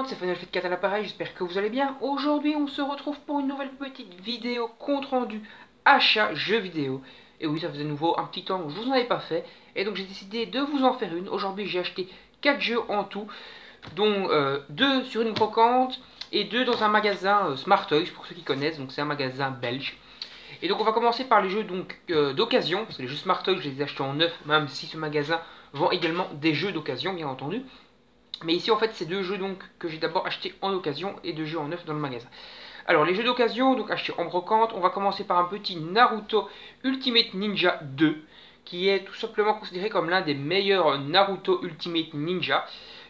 c'est Final Fight 4 à l'appareil, j'espère que vous allez bien. Aujourd'hui, on se retrouve pour une nouvelle petite vidéo compte rendu achat jeux vidéo. Et oui, ça faisait nouveau un petit temps où je vous en avais pas fait. Et donc j'ai décidé de vous en faire une. Aujourd'hui, j'ai acheté 4 jeux en tout, dont 2 sur une brocante et 2 dans un magasin Smart Toys, pour ceux qui connaissent. Donc c'est un magasin belge. Et donc on va commencer par les jeux d'occasion, parce que les jeux Smart Toys, je les ai achetés en neuf, même si ce magasin vend également des jeux d'occasion, bien entendu. Mais ici en fait c'est deux jeux donc que j'ai d'abord acheté en occasion et deux jeux en neuf dans le magasin. Alors les jeux d'occasion, donc achetés en brocante, on va commencer par un petit Naruto Ultimate Ninja 2, qui est tout simplement considéré comme l'un des meilleurs Naruto Ultimate Ninja.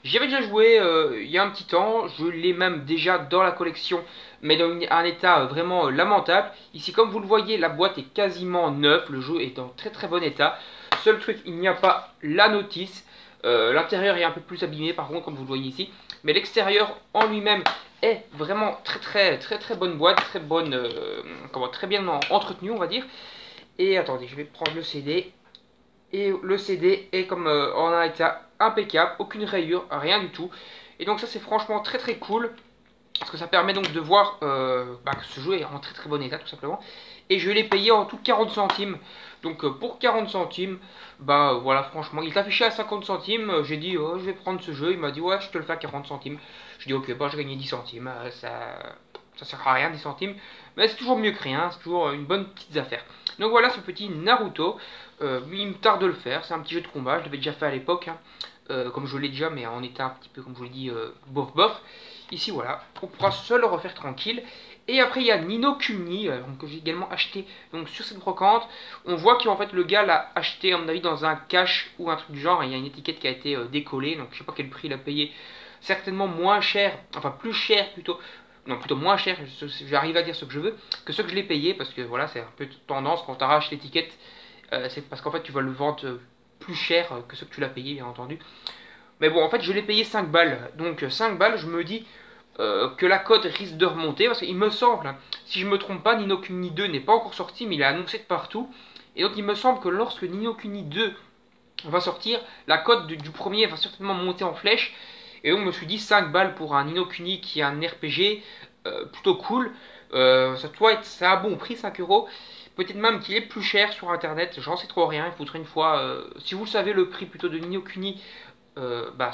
J'y avais déjà joué il y a un petit temps, je l'ai même déjà dans la collection, mais dans un état vraiment lamentable. Ici comme vous le voyez, la boîte est quasiment neuve, le jeu est en très très bon état. Seul truc, il n'y a pas la notice. L'intérieur est un peu plus abîmé par contre comme vous le voyez ici, mais l'extérieur en lui-même est vraiment très bonne boîte, très bien entretenu on va dire. Et attendez, je vais prendre le CD. Et le CD est comme en un état impeccable, aucune rayure, rien du tout. Et donc ça c'est franchement très cool, parce que ça permet donc de voir que ce jeu est en très bon état tout simplement. Et je l'ai payé en tout 40 centimes. Donc pour 40 centimes, bah voilà, franchement, il est affiché à 50 centimes. J'ai dit, oh, je vais prendre ce jeu. Il m'a dit, ouais, je te le fais à 40 centimes. Je dis, ok, bah, j'ai gagné 10 centimes. Ça sert à rien, 10 centimes. Mais c'est toujours mieux que rien. C'est toujours une bonne petite affaire. Donc voilà ce petit Naruto. Il me tarde de le faire. C'est un petit jeu de combat. Je l'avais déjà fait à l'époque. Comme je l'ai déjà, mais en état un petit peu, comme je vous l'ai dit, bof. Ici, voilà. On pourra se le refaire tranquille. Et après, il y a Ni no Kuni, que j'ai également acheté donc, sur cette brocante. On voit qu'en fait, le gars l'a acheté, à mon avis, dans un cache ou un truc du genre. Il y a une étiquette qui a été décollée, donc je sais pas quel prix il a payé. Certainement moins cher, enfin plus cher plutôt. Non, plutôt moins cher, j'arrive à dire ce que je veux, que ce que je l'ai payé. Parce que voilà, c'est un peu tendance quand tu arraches l'étiquette. C'est parce qu'en fait, tu vas le vendre plus cher que ce que tu l'as payé, bien entendu. Mais bon, en fait, je l'ai payé 5 balles. Donc 5 balles, je me dis que la cote risque de remonter, parce qu'il me semble, si je me trompe pas, Ni no Kuni 2 n'est pas encore sorti, mais il est annoncé de partout. Et donc il me semble que lorsque Ni no Kuni 2 va sortir, la cote du premier va certainement monter en flèche. Et donc je me suis dit 5 balles pour un Ni no Kuni qui est un RPG plutôt cool. Ça doit être, c'est un bon prix, 5 euros. Peut-être même qu'il est plus cher sur internet, j'en sais trop rien. Il faudrait une fois, si vous savez le prix plutôt de Ni no Kuni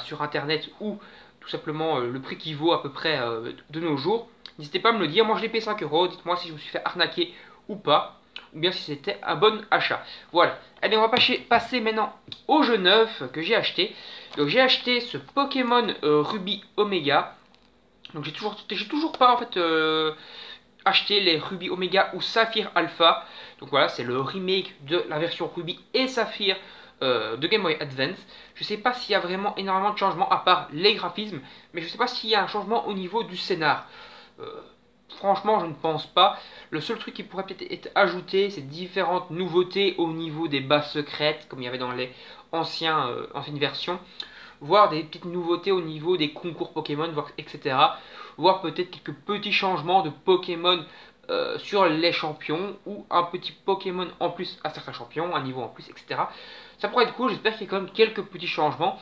sur internet, ou tout simplement le prix qui vaut à peu près de nos jours, n'hésitez pas à me le dire. Moi je l'ai payé 5 euros, dites-moi si je me suis fait arnaquer ou pas, ou bien si c'était un bon achat. Voilà, allez, on va passer maintenant au jeu neuf que j'ai acheté. Donc j'ai acheté ce Pokémon Ruby Omega. Donc j'ai toujours pas en fait acheté les Ruby Omega ou Saphir Alpha. Donc voilà, c'est le remake de la version Ruby et Saphir de Game Boy Advance. Je ne sais pas s'il y a vraiment énormément de changements à part les graphismes, mais je ne sais pas s'il y a un changement au niveau du scénar. Franchement, je ne pense pas. Le seul truc qui pourrait peut-être être ajouté, c'est différentes nouveautés au niveau des bases secrètes, comme il y avait dans les anciennes versions. Voir des petites nouveautés au niveau des concours Pokémon, etc. Voir peut-être quelques petits changements de Pokémon sur les champions, ou un petit Pokémon en plus à certains champions, un niveau en plus, etc. Ça pourrait être cool, j'espère qu'il y a quand même quelques petits changements,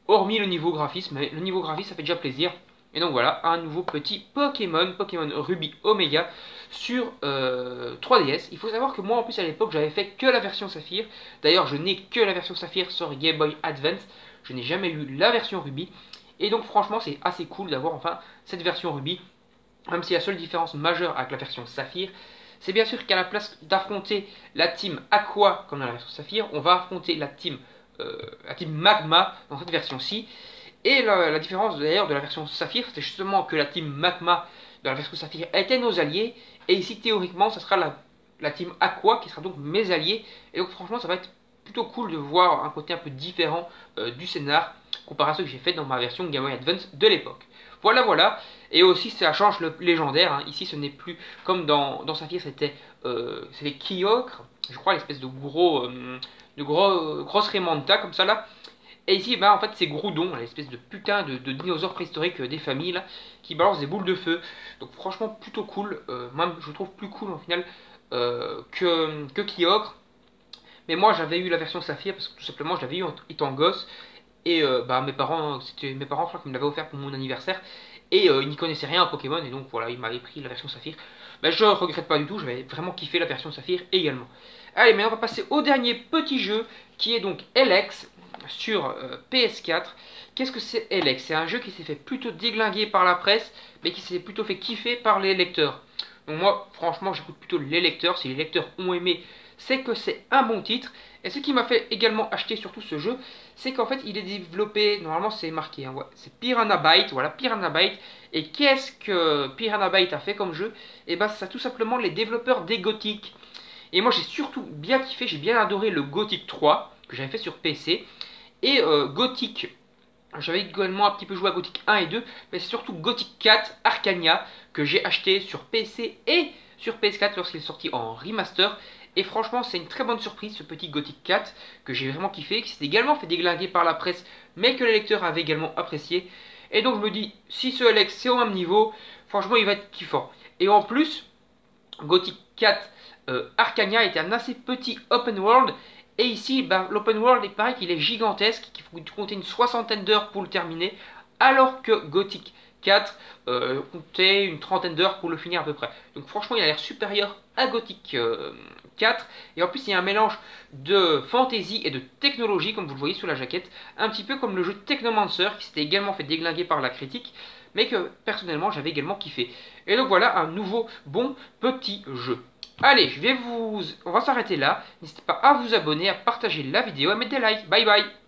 hormis le niveau graphisme, mais le niveau graphisme ça fait déjà plaisir. Et donc voilà, un nouveau petit Pokémon Ruby Omega sur 3DS. Il faut savoir que moi en plus à l'époque j'avais fait que la version Saphir. D'ailleurs je n'ai que la version Saphir sur Game Boy Advance. Je n'ai jamais eu la version Ruby. Et donc franchement c'est assez cool d'avoir enfin cette version Ruby. Même si la seule différence majeure avec la version Saphir, c'est bien sûr qu'à la place d'affronter la team Aqua comme dans la version Saphir, on va affronter la team Magma dans cette version-ci. Et la différence d'ailleurs de la version Saphir, c'est justement que la team Magma de la version Saphir était nos alliés. Et ici théoriquement, ça sera la team Aqua qui sera donc mes alliés. Et donc franchement, ça va être plutôt cool de voir un côté un peu différent du scénar comparé à ce que j'ai fait dans ma version Game Boy Advance de l'époque. Voilà. Et aussi ça change le légendaire, hein. Ici ce n'est plus comme dans Saphir, c'était les Kyogre, je crois, l'espèce de grosse Raymanta comme ça là. Et ici en fait c'est Groudon, l'espèce de putain de dinosaure préhistorique des familles là, qui balance des boules de feu. Donc franchement plutôt cool, même je trouve plus cool en final que Kyogre. Mais moi j'avais eu la version Saphir parce que tout simplement je l'avais eu étant gosse. Et mes parents, c'était mes parents, je crois, qui me l'avaient offert pour mon anniversaire. Et ils n'y connaissaient rien à Pokémon, et donc voilà, ils m'avaient pris la version Saphir. Je regrette pas du tout, j'avais vraiment kiffé la version Saphir également. Allez, maintenant on va passer au dernier petit jeu, qui est donc LX sur PS4. Qu'est-ce que c'est LX? C'est un jeu qui s'est fait plutôt déglinguer par la presse, mais qui s'est plutôt fait kiffer par les lecteurs. Donc moi, franchement, j'écoute plutôt les lecteurs. Si les lecteurs ont aimé, c'est que c'est un bon titre. Et ce qui m'a fait également acheter surtout ce jeu, c'est qu'en fait, il est développé, normalement c'est marqué, hein, ouais, c'est Piranha Bytes, voilà, Piranha Bytes. Et qu'est-ce que Piranha Bytes a fait comme jeu? Et bah, c'est tout simplement les développeurs des Gothic. Et moi, j'ai surtout bien kiffé, j'ai bien adoré le Gothic 3, que j'avais fait sur PC. Et Gothic, j'avais également un petit peu joué à Gothic 1 et 2, mais c'est surtout Gothic 4 Arcania que j'ai acheté sur PC et sur PS4 lorsqu'il est sorti en remaster. Et franchement, c'est une très bonne surprise ce petit Gothic 4 que j'ai vraiment kiffé, qui s'est également fait déglinguer par la presse, mais que les lecteurs avaient également apprécié. Et donc je me dis, si ce LX c'est au même niveau, franchement il va être kiffant. Et en plus, Gothic 4 Arcania est un assez petit open world. Et ici, l'open world, il paraît qu'il est gigantesque, qu'il faut compter une soixantaine d'heures pour le terminer, alors que Gothic 4 comptait une trentaine d'heures pour le finir à peu près. Donc franchement, il a l'air supérieur à Gothic 4. Et en plus, il y a un mélange de fantasy et de technologie, comme vous le voyez sous la jaquette, un petit peu comme le jeu Technomancer, qui s'était également fait déglinguer par la critique, mais que personnellement, j'avais également kiffé. Et donc voilà, un nouveau bon petit jeu. Allez, on va s'arrêter là. N'hésitez pas à vous abonner, à partager la vidéo, à mettre des likes. Bye bye.